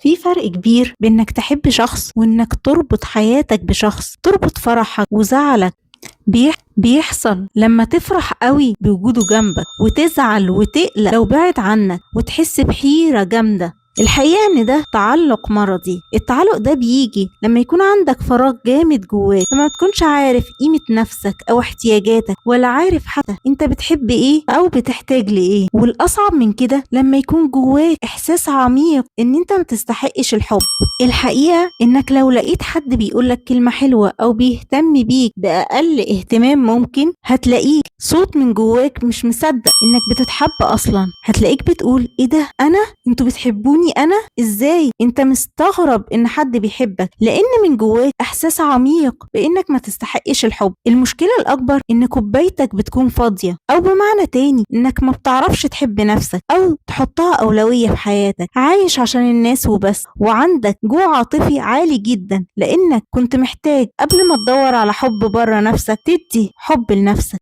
في فرق كبير بين انك تحب شخص وانك تربط حياتك بشخص، تربط فرحك وزعلك. بيحصل لما تفرح قوي بوجوده جنبك وتزعل وتقلق لو بعد عنك وتحس بحيرة جامدة. الحقيقة ان ده تعلق مرضي. التعلق ده بيجي لما يكون عندك فراغ جامد جواك، لما تكونش عارف قيمة نفسك او احتياجاتك، ولا عارف حتى انت بتحب ايه او بتحتاج لايه. والاصعب من كده لما يكون جواك احساس عميق ان انت ما تستحقش الحب. الحقيقة انك لو لقيت حد بيقولك كلمة حلوة او بيهتم بيك بأقل اهتمام ممكن، هتلاقيك صوت من جواك مش مصدق انك بتتحب اصلا. هتلاقيك بتقول ايه ده، انا؟ انتوا بتحبوني انا؟ ازاي؟ انت مستغرب ان حد بيحبك لان من جواك احساس عميق بانك ما تستحقش الحب. المشكلة الاكبر ان كوبايتك بتكون فاضية، او بمعنى تاني انك ما بتعرفش تحب نفسك او تحطها اولوية في حياتك. عايش عشان الناس وبس، وعندك جوع عاطفي عالي جدا لانك كنت محتاج قبل ما تدور على حب بره نفسك تدي حب لنفسك.